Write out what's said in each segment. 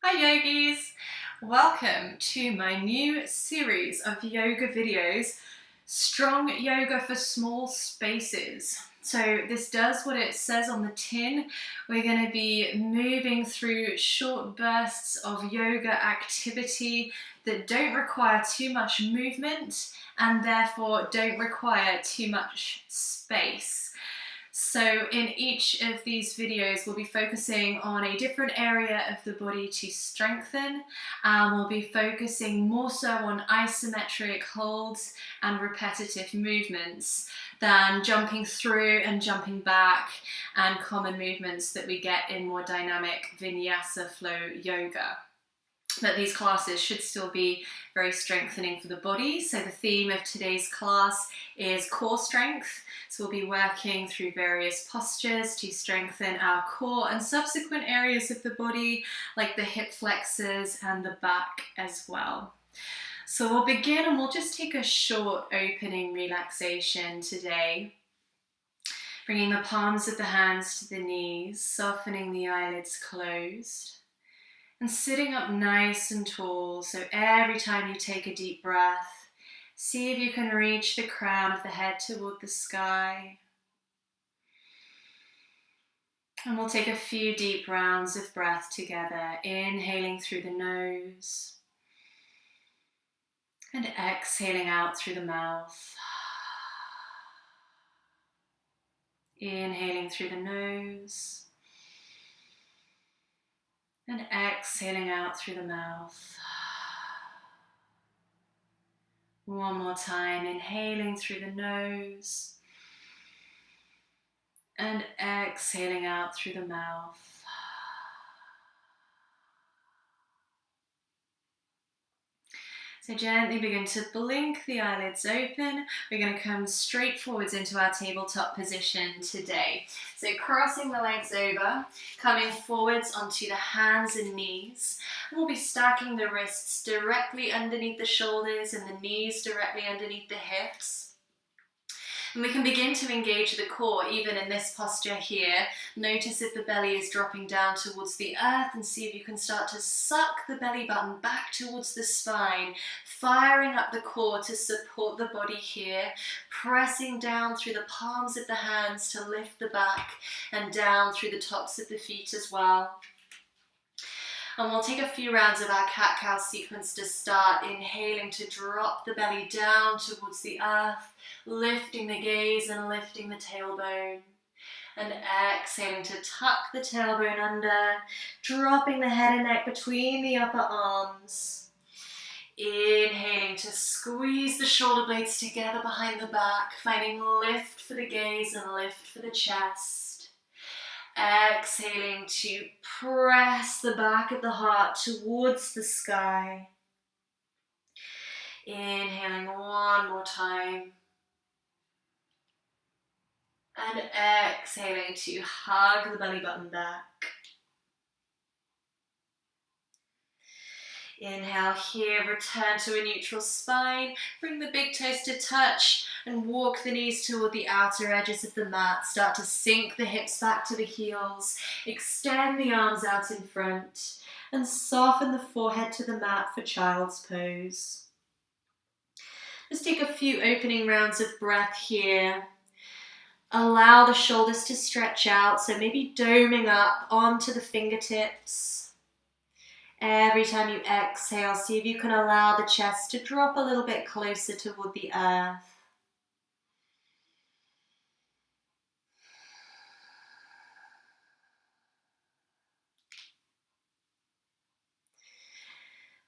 Hi yogis! Welcome to my new series of yoga videos, Strong Yoga for Small Spaces. So this does what it says on the tin. We're going to be moving through short bursts of yoga activity that don't require too much movement and therefore don't require too much space. So in each of these videos, we'll be focusing on a different area of the body to strengthen. We'll be focusing more so on isometric holds and repetitive movements than jumping through and jumping back and common movements that we get in more dynamic vinyasa flow yoga. But these classes should still be very strengthening for the body. So the theme of today's class is core strength. So we'll be working through various postures to strengthen our core and subsequent areas of the body, like the hip flexors and the back as well. So we'll begin and we'll just take a short opening relaxation today. Bringing the palms of the hands to the knees, softening the eyelids closed. And sitting up nice and tall, so every time you take a deep breath, see if you can reach the crown of the head toward the sky. And we'll take a few deep rounds of breath together, inhaling through the nose and exhaling out through the mouth. Inhaling through the nose and exhaling out through the mouth. One more time, inhaling through the nose and exhaling out through the mouth. So gently begin to blink the eyelids open. We're going to come straight forwards into our tabletop position today. So crossing the legs over, coming forwards onto the hands and knees. And we'll be stacking the wrists directly underneath the shoulders and the knees directly underneath the hips. And we can begin to engage the core even in this posture here. Notice if the belly is dropping down towards the earth and see if you can start to suck the belly button back towards the spine, firing up the core to support the body here, pressing down through the palms of the hands to lift the back and down through the tops of the feet as well. And we'll take a few rounds of our cat-cow sequence to start, inhaling to drop the belly down towards the earth, lifting the gaze and lifting the tailbone. And exhaling to tuck the tailbone under, dropping the head and neck between the upper arms. Inhaling to squeeze the shoulder blades together behind the back, finding lift for the gaze and lift for the chest. Exhaling to press the back of the heart towards the sky. Inhaling one more time. And exhaling to hug the belly button back. Inhale here, return to a neutral spine. Bring the big toes to touch and walk the knees toward the outer edges of the mat. Start to sink the hips back to the heels. Extend the arms out in front and soften the forehead to the mat for child's pose. Just take a few opening rounds of breath here. Allow the shoulders to stretch out, so maybe doming up onto the fingertips. Every time you exhale, see if you can allow the chest to drop a little bit closer toward the earth.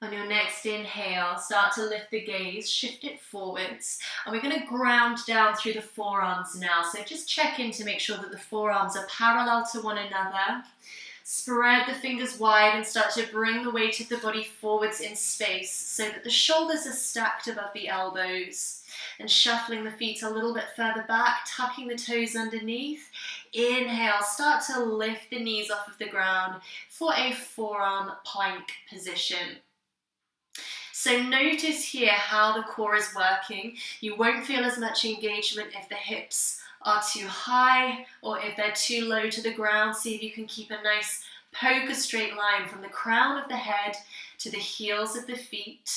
On your next inhale, start to lift the gaze, shift it forwards, and we're going to ground down through the forearms now. So just check in to make sure that the forearms are parallel to one another. Spread the fingers wide and start to bring the weight of the body forwards in space so that the shoulders are stacked above the elbows. And shuffling the feet a little bit further back, tucking the toes underneath. Inhale, start to lift the knees off of the ground for a forearm plank position. So notice here how the core is working. You won't feel as much engagement if the hips are too high or if they're too low to the ground. See if you can keep a nice Poke a straight line from the crown of the head to the heels of the feet.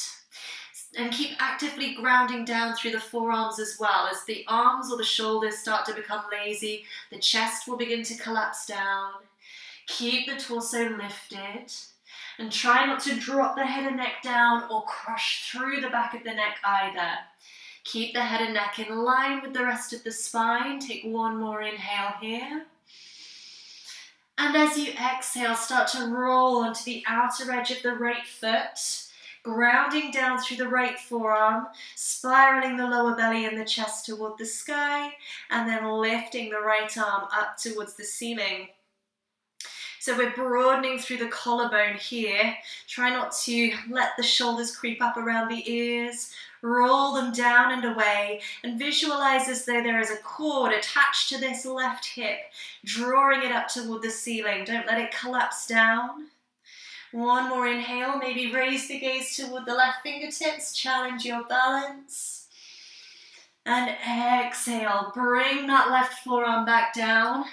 And keep actively grounding down through the forearms as well. As the arms or the shoulders start to become lazy, the chest will begin to collapse down. Keep the torso lifted. And try not to drop the head and neck down or crush through the back of the neck either. Keep the head and neck in line with the rest of the spine. Take one more inhale here. And as you exhale, start to roll onto the outer edge of the right foot, grounding down through the right forearm, spiraling the lower belly and the chest toward the sky, and then lifting the right arm up towards the ceiling. So we're broadening through the collarbone here. Try not to let the shoulders creep up around the ears. Roll them down and away, and visualize as though there is a cord attached to this left hip, drawing it up toward the ceiling. Don't let it collapse down. One more inhale, maybe raise the gaze toward the left fingertips, challenge your balance. And exhale, bring that left forearm back down.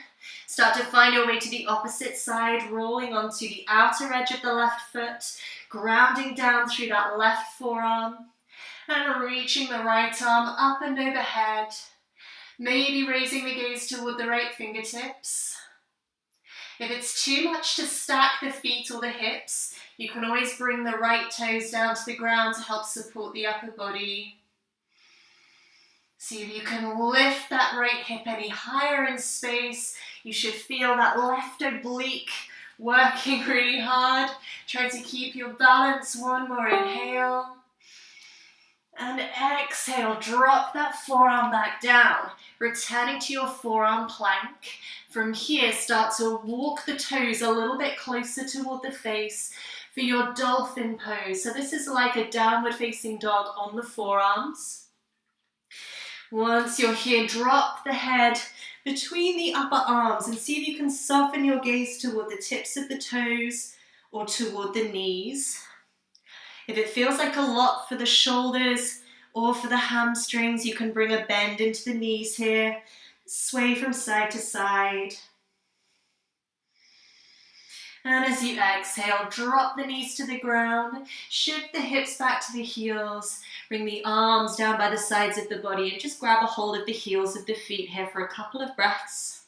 Start to find your way to the opposite side, rolling onto the outer edge of the left foot, grounding down through that left forearm. And reaching the right arm up and overhead. Maybe raising the gaze toward the right fingertips. If it's too much to stack the feet or the hips, you can always bring the right toes down to the ground to help support the upper body. See if you can lift that right hip any higher in space. You should feel that left oblique working really hard. Try to keep your balance. One more inhale. And exhale, drop that forearm back down, returning to your forearm plank. From here, start to walk the toes a little bit closer toward the face for your dolphin pose. So this is like a downward facing dog on the forearms. Once you're here, drop the head between the upper arms and see if you can soften your gaze toward the tips of the toes or toward the knees. If it feels like a lot for the shoulders or for the hamstrings, you can bring a bend into the knees here. Sway from side to side. And as you exhale, drop the knees to the ground. Shift the hips back to the heels. Bring the arms down by the sides of the body and just grab a hold of the heels of the feet here for a couple of breaths.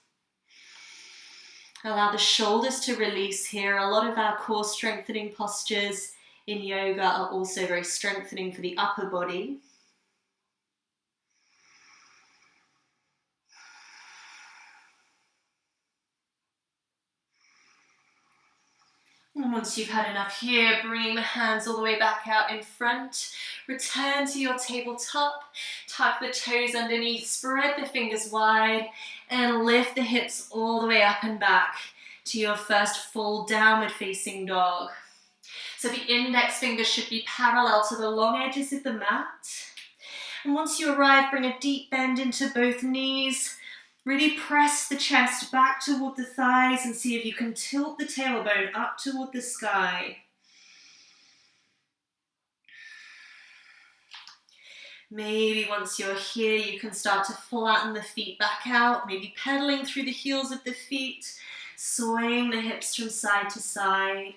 Allow the shoulders to release here. A lot of our core strengthening postures in yoga are also very strengthening for the upper body. And once you've had enough here, bringing the hands all the way back out in front. Return to your tabletop. Tuck the toes underneath, spread the fingers wide, and lift the hips all the way up and back to your first full downward facing dog. So the index fingers should be parallel to the long edges of the mat. And once you arrive, bring a deep bend into both knees. Really press the chest back toward the thighs and see if you can tilt the tailbone up toward the sky. Maybe once you're here, you can start to flatten the feet back out, maybe pedaling through the heels of the feet, swaying the hips from side to side.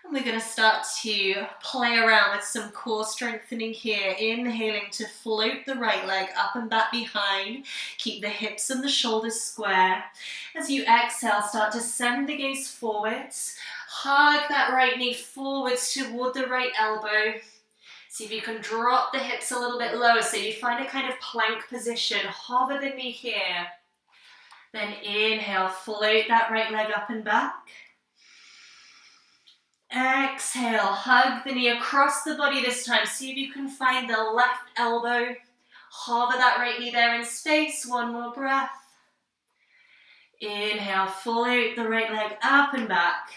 And we're going to start to play around with some core strengthening here. Inhaling to float the right leg up and back behind. Keep the hips and the shoulders square. As you exhale, start to send the gaze forwards. Hug that right knee forwards toward the right elbow. See if you can drop the hips a little bit lower so you find a kind of plank position. Hover the knee here. Then inhale, float that right leg up and back. Exhale, hug the knee across the body this time. See if you can find the left elbow. Hover that right knee there in space. One more breath. Inhale, float the right leg up and back.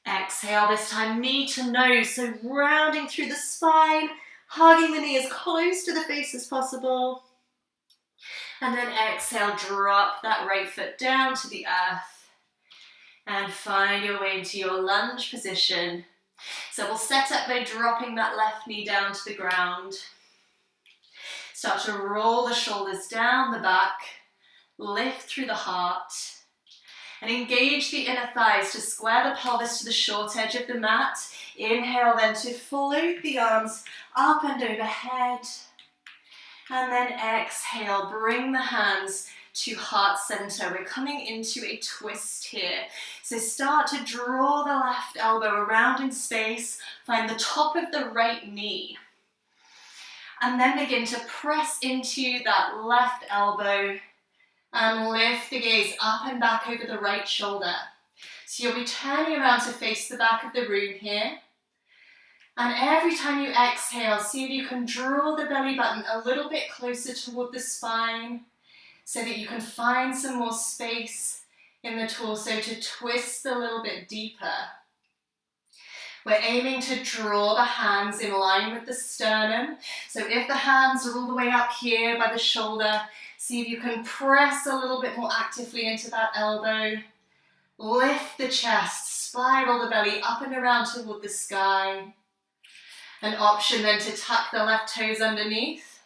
Exhale, this time knee to nose. So rounding through the spine, hugging the knee as close to the face as possible. And then exhale, drop that right foot down to the earth. And find your way into your lunge position. So we'll set up by dropping that left knee down to the ground. Start to roll the shoulders down the back, lift through the heart, and engage the inner thighs to square the pelvis to the short edge of the mat. Inhale then to float the arms up and overhead. And then exhale, bring the hands to heart center. We're coming into a twist here. So start to draw the left elbow around in space. Find the top of the right knee. And then begin to press into that left elbow and lift the gaze up and back over the right shoulder. So you'll be turning around to face the back of the room here. And every time you exhale, see if you can draw the belly button a little bit closer toward the spine so that you can find some more space in the torso to twist a little bit deeper. We're aiming to draw the hands in line with the sternum. So if the hands are all the way up here by the shoulder, see if you can press a little bit more actively into that elbow. Lift the chest, spiral the belly up and around toward the sky. An option then to tuck the left toes underneath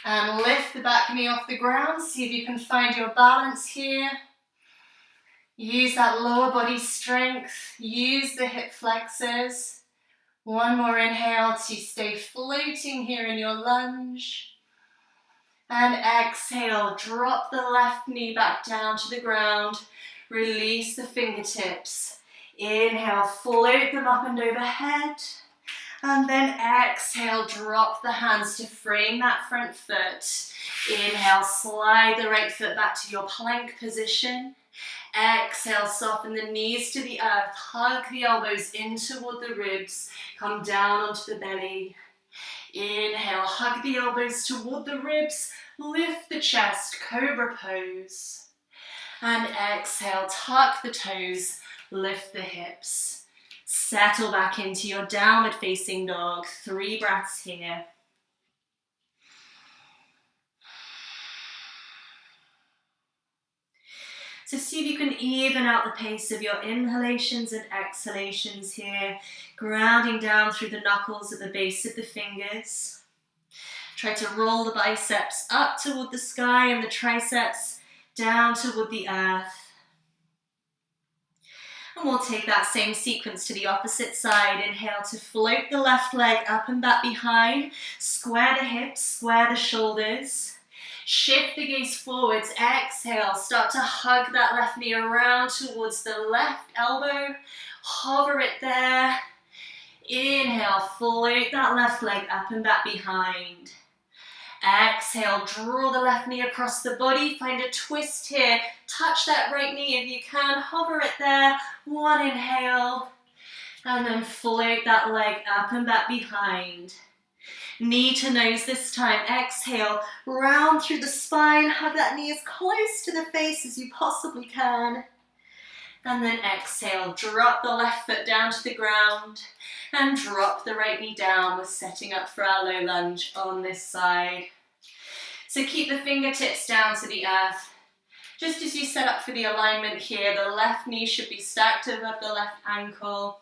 and lift the back knee off the ground. See if you can find your balance here. Use that lower body strength. Use the hip flexors. One more inhale to stay floating here in your lunge. And exhale, drop the left knee back down to the ground. Release the fingertips. Inhale, float them up and overhead. And then exhale, drop the hands to frame that front foot. Inhale, slide the right foot back to your plank position. Exhale, soften the knees to the earth. Hug the elbows in toward the ribs. Come down onto the belly. Inhale, hug the elbows toward the ribs. Lift the chest, cobra pose. And exhale, tuck the toes, lift the hips. Settle back into your downward facing dog. 3 breaths here. So see if you can even out the pace of your inhalations and exhalations here, grounding down through the knuckles at the base of the fingers. Try to roll the biceps up toward the sky and the triceps down toward the earth. And we'll take that same sequence to the opposite side. Inhale to float the left leg up and back behind. Square the hips, square the shoulders. Shift the gaze forwards. Exhale, start to hug that left knee around towards the left elbow. Hover it there. Inhale, float that left leg up and back behind. Exhale, draw the left knee across the body. Find a twist here. Touch that right knee if you can. Hover it there. 1 inhale. And then float that leg up and back behind. Knee to nose this time. Exhale, round through the spine. Hug that knee as close to the face as you possibly can. And then exhale, drop the left foot down to the ground and drop the right knee down. We're setting up for our low lunge on this side. So keep the fingertips down to the earth. Just as you set up for the alignment here, the left knee should be stacked above the left ankle.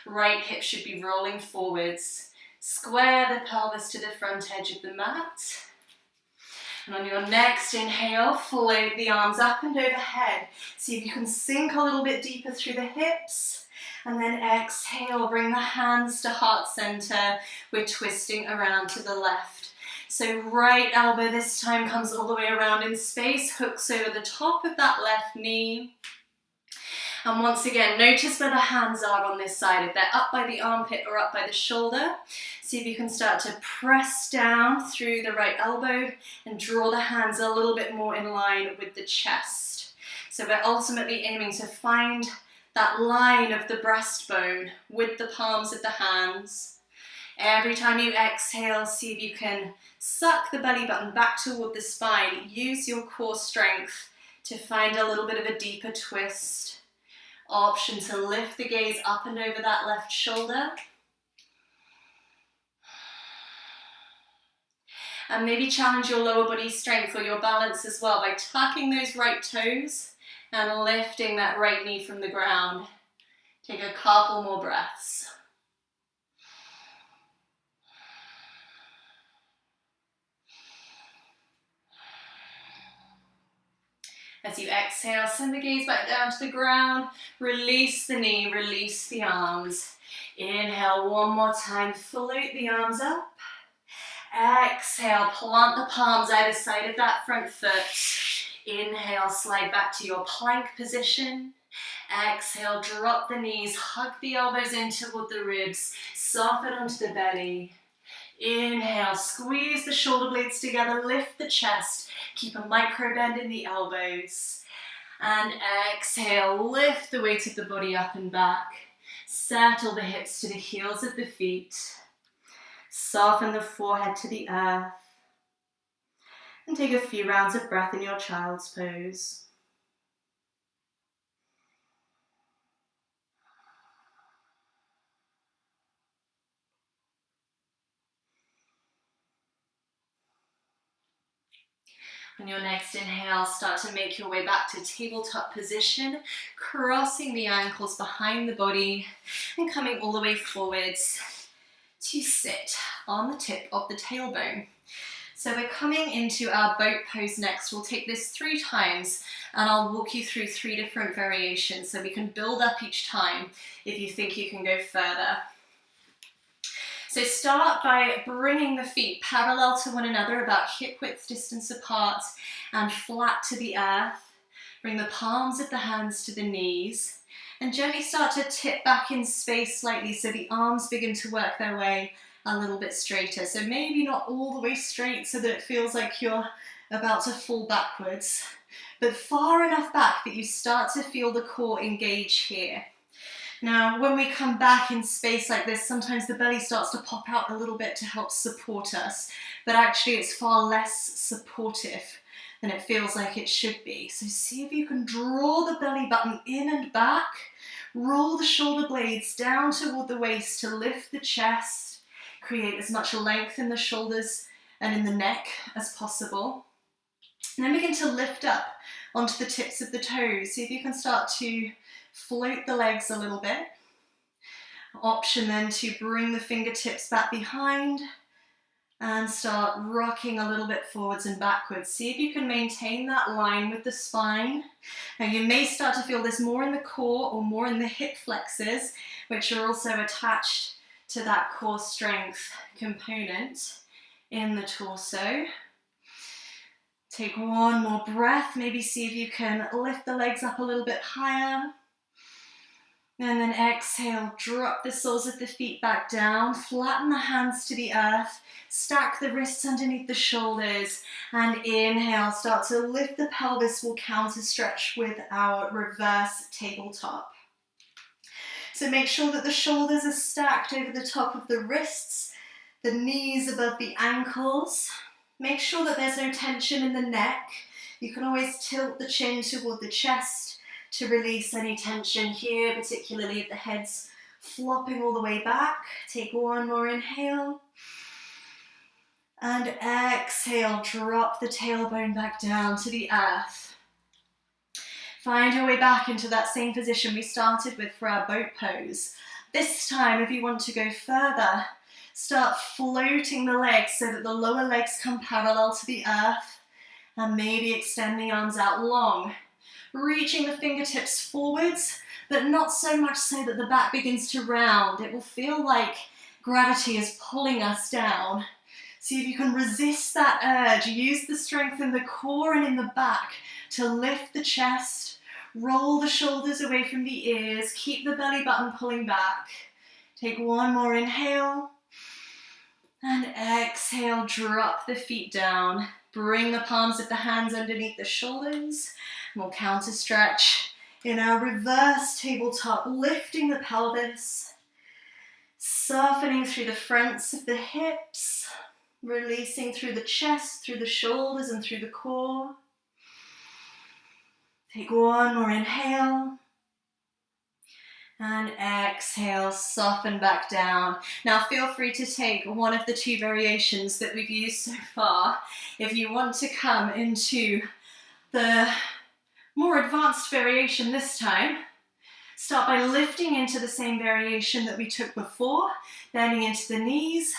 Right hip should be rolling forwards. Square the pelvis to the front edge of the mat. And on your next inhale, float the arms up and overhead. See if you can sink a little bit deeper through the hips. And then exhale, bring the hands to heart center. We're twisting around to the left. So right elbow this time comes all the way around in space, hooks over the top of that left knee. And once again, notice where the hands are on this side. If they're up by the armpit or up by the shoulder, see if you can start to press down through the right elbow and draw the hands a little bit more in line with the chest. So we're ultimately aiming to find that line of the breastbone with the palms of the hands. Every time you exhale, see if you can suck the belly button back toward the spine. Use your core strength to find a little bit of a deeper twist. Option to lift the gaze up and over that left shoulder. And maybe challenge your lower body strength or your balance as well by tucking those right toes and lifting that right knee from the ground. Take a couple more breaths. As you exhale, send the gaze back down to the ground. Release the knee, release the arms. Inhale one more time, float the arms up. Exhale, plant the palms either side of that front foot. Inhale, slide back to your plank position. Exhale, drop the knees, hug the elbows in toward the ribs, soften onto the belly. Inhale, squeeze the shoulder blades together, lift the chest, keep a micro bend in the elbows. And exhale, lift the weight of the body up and back. Settle the hips to the heels of the feet. Soften the forehead to the earth. And take a few rounds of breath in your child's pose. On your next inhale, start to make your way back to tabletop position, crossing the ankles behind the body and coming all the way forwards to sit on the tip of the tailbone. So we're coming into our boat pose next. We'll take this 3 times and I'll walk you through 3 different variations so we can build up each time if you think you can go further. So start by bringing the feet parallel to one another, about hip width distance apart and flat to the earth. Bring the palms of the hands to the knees and gently start to tip back in space slightly so the arms begin to work their way a little bit straighter. So maybe not all the way straight so that it feels like you're about to fall backwards, but far enough back that you start to feel the core engage here. Now, when we come back in space like this, sometimes the belly starts to pop out a little bit to help support us, but actually it's far less supportive than it feels like it should be. So see if you can draw the belly button in and back, roll the shoulder blades down toward the waist to lift the chest, create as much length in the shoulders and in the neck as possible. And then begin to lift up onto the tips of the toes. See if you can start to float the legs a little bit. Option then to bring the fingertips back behind and start rocking a little bit forwards and backwards. See if you can maintain that line with the spine. Now you may start to feel this more in the core or more in the hip flexors, which are also attached to that core strength component in the torso. Take one more breath, maybe see if you can lift the legs up a little bit higher. And then exhale, drop the soles of the feet back down, flatten the hands to the earth, stack the wrists underneath the shoulders, and inhale, start to lift the pelvis. We'll counter stretch with our reverse tabletop. So make sure that the shoulders are stacked over the top of the wrists, the knees above the ankles. Make sure that there's no tension in the neck. You can always tilt the chin toward the chest to release any tension here, particularly if the head's flopping all the way back. Take one more inhale. And exhale, drop the tailbone back down to the earth. Find your way back into that same position we started with for our boat pose. This time, if you want to go further, start floating the legs so that the lower legs come parallel to the earth, and maybe extend the arms out long, reaching the fingertips forwards, but not so much so that the back begins to round. It will feel like gravity is pulling us down. See if you can resist that urge. Use the strength in the core and in the back to lift the chest, roll the shoulders away from the ears, keep the belly button pulling back. Take one more inhale, and exhale, drop the feet down. Bring the palms of the hands underneath the shoulders. We'll counter stretch in our reverse tabletop, lifting the pelvis, softening through the fronts of the hips, releasing through the chest, through the shoulders and through the core. Take one more inhale. And exhale, soften back down. Now feel free to take one of the 2 variations that we've used so far. If you want to come into the more advanced variation this time, start by lifting into the same variation that we took before, bending into the knees.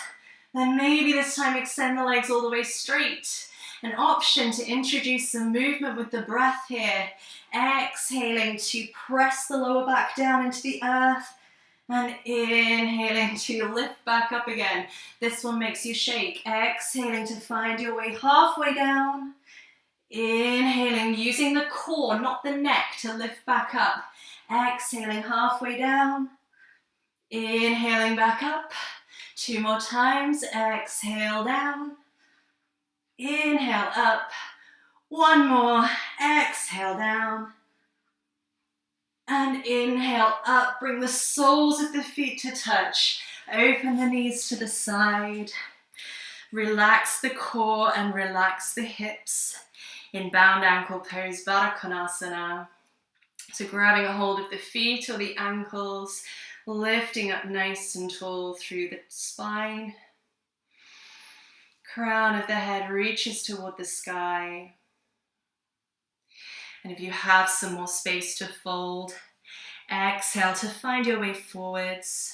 Then maybe this time extend the legs all the way straight An option to introduce some movement with the breath here. Exhaling to press the lower back down into the earth and inhaling to lift back up again. This one makes you shake. Exhaling to find your way halfway down. Inhaling, using the core, not the neck, to lift back up. Exhaling halfway down. Inhaling back up. 2 more times. Exhale down. Inhale up. 1 more. Exhale down. And inhale up. Bring the soles of the feet to touch. Open the knees to the side. Relax the core and relax the hips. In bound ankle pose, Baddha Konasana. So grabbing a hold of the feet or the ankles, lifting up nice and tall through the spine. Crown of the head reaches toward the sky. And if you have some more space to fold, exhale to find your way forwards.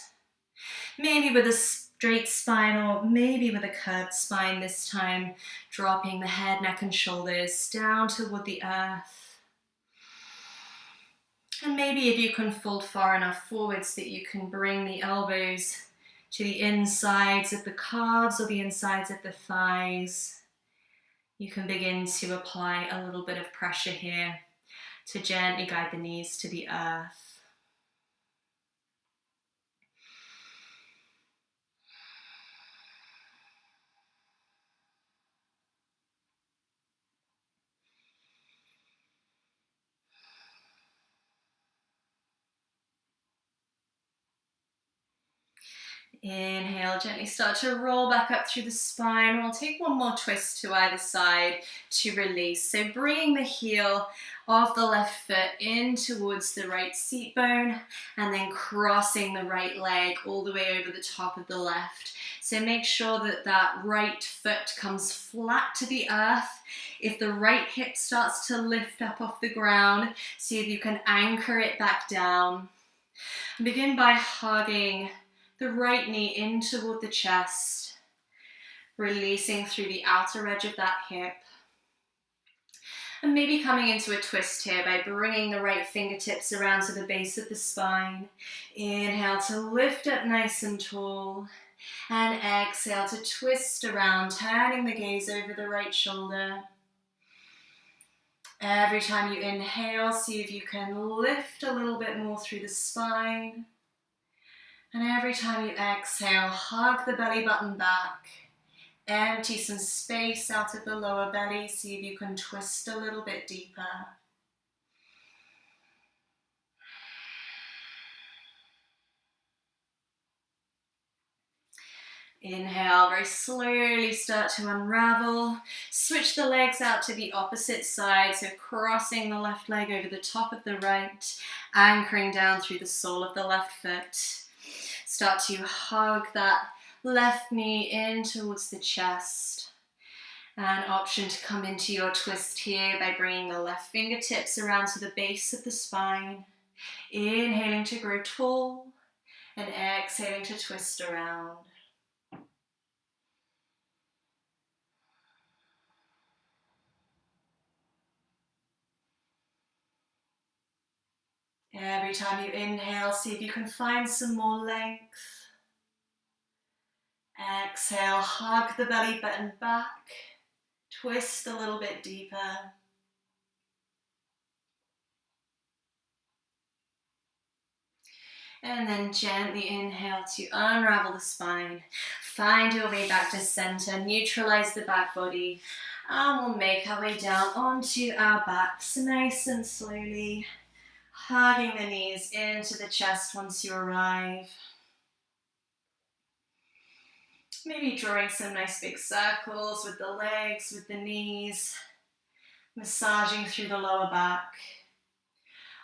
Maybe with a straight spine or maybe with a curved spine this time, dropping the head, neck and shoulders down toward the earth. And maybe if you can fold far enough forwards that you can bring the elbows to the insides of the calves or the insides of the thighs, you can begin to apply a little bit of pressure here to gently guide the knees to the earth. Inhale, gently start to roll back up through the spine. We'll take 1 more twist to either side to release. So bringing the heel of the left foot in towards the right seat bone and then crossing the right leg all the way over the top of the left. So make sure that that right foot comes flat to the earth. If the right hip starts to lift up off the ground, see if you can anchor it back down. Begin by hugging the right knee in toward the chest, releasing through the outer edge of that hip. And maybe coming into a twist here by bringing the right fingertips around to the base of the spine. Inhale to lift up nice and tall. And exhale to twist around, turning the gaze over the right shoulder. Every time you inhale, see if you can lift a little bit more through the spine. And every time you exhale, hug the belly button back. Empty some space out of the lower belly. See if you can twist a little bit deeper. Inhale, very slowly start to unravel. Switch the legs out to the opposite side. So crossing the left leg over the top of the right, anchoring down through the sole of the left foot. Start to hug that left knee in towards the chest. An option to come into your twist here by bringing the left fingertips around to the base of the spine. Inhaling to grow tall and exhaling to twist around. Every time you inhale, see if you can find some more length. Exhale, hug the belly button back. Twist a little bit deeper. And then gently inhale to unravel the spine. Find your way back to center, neutralize the back body. And we'll make our way down onto our backs, nice and slowly. Hugging the knees into the chest once you arrive. Maybe drawing some nice big circles with the legs, with the knees. Massaging through the lower back.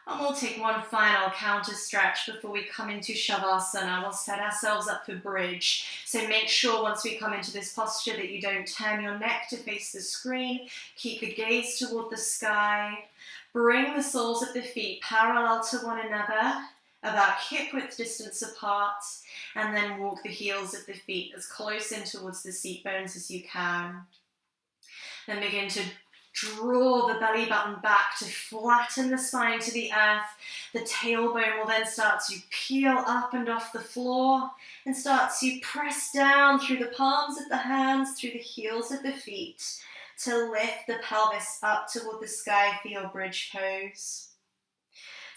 And we'll take 1 final counter stretch before we come into Shavasana. We'll set ourselves up for bridge. So make sure once we come into this posture that you don't turn your neck to face the screen. Keep the gaze toward the sky. Bring the soles of the feet parallel to one another, about hip width distance apart, and then walk the heels of the feet as close in towards the seat bones as you can. Then begin to draw the belly button back to flatten the spine to the earth. The tailbone will then start to peel up and off the floor and start to press down through the palms of the hands, through the heels of the feet to lift the pelvis up toward the sky for your bridge pose.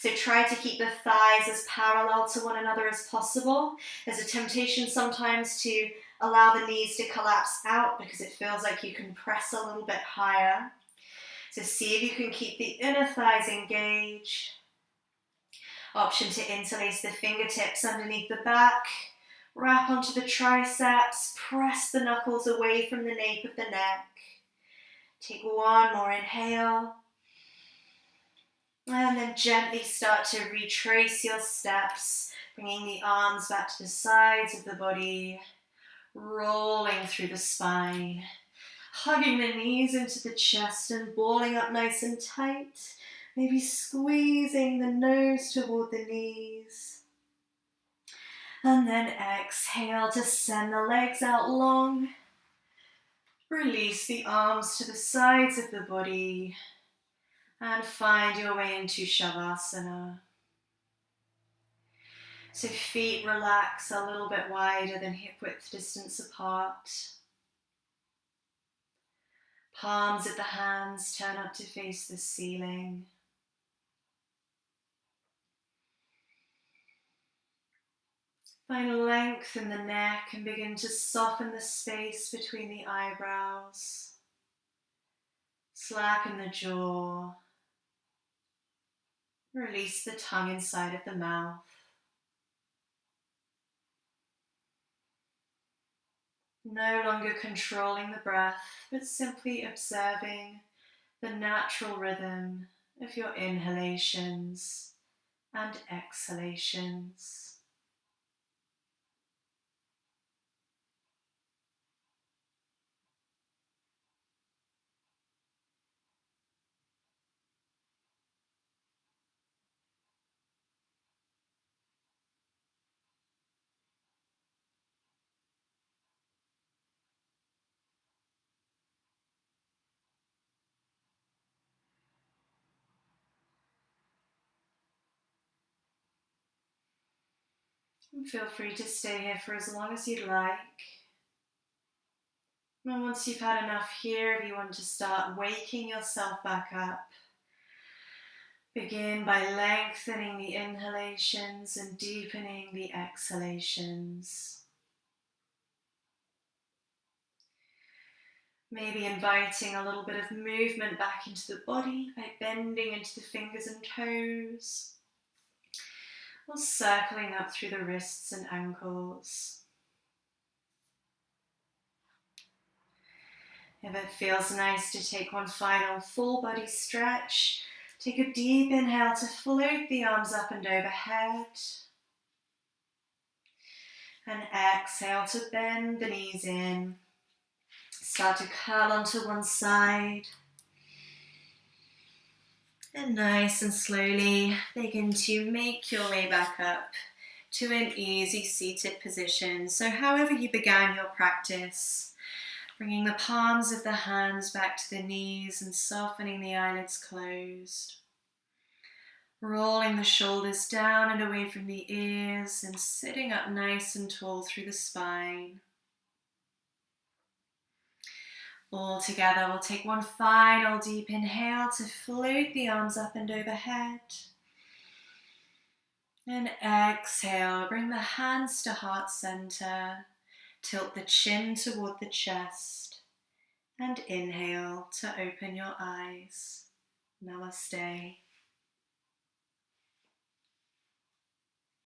So try to keep the thighs as parallel to one another as possible. There's a temptation sometimes to allow the knees to collapse out because it feels like you can press a little bit higher. So see if you can keep the inner thighs engaged. Option to interlace the fingertips underneath the back. Wrap onto the triceps. Press the knuckles away from the nape of the neck. Take one more inhale. And then gently start to retrace your steps, bringing the arms back to the sides of the body, rolling through the spine, hugging the knees into the chest and balling up nice and tight, maybe squeezing the nose toward the knees. And then exhale to send the legs out long. Release the arms to the sides of the body. And find your way into Shavasana. So feet relax a little bit wider than hip width distance apart. Palms of the hands turn up to face the ceiling. Find length in the neck and begin to soften the space between the eyebrows. Slacken the jaw. Release the tongue inside of the mouth. No longer controlling the breath, but simply observing the natural rhythm of your inhalations and exhalations. And feel free to stay here for as long as you'd like. And once you've had enough here, if you want to start waking yourself back up, begin by lengthening the inhalations and deepening the exhalations. Maybe inviting a little bit of movement back into the body by bending into the fingers and toes, or circling up through the wrists and ankles. If it feels nice to take one final full body stretch, take a deep inhale to float the arms up and overhead. And exhale to bend the knees in. Start to curl onto one side. And nice and slowly begin to make your way back up to an easy seated position. So however you began your practice, bringing the palms of the hands back to the knees and softening the eyelids closed. Rolling the shoulders down and away from the ears and sitting up nice and tall through the spine. All together, we'll take one final deep inhale to float the arms up and overhead. And exhale, bring the hands to heart center. Tilt the chin toward the chest. And inhale to open your eyes. Namaste.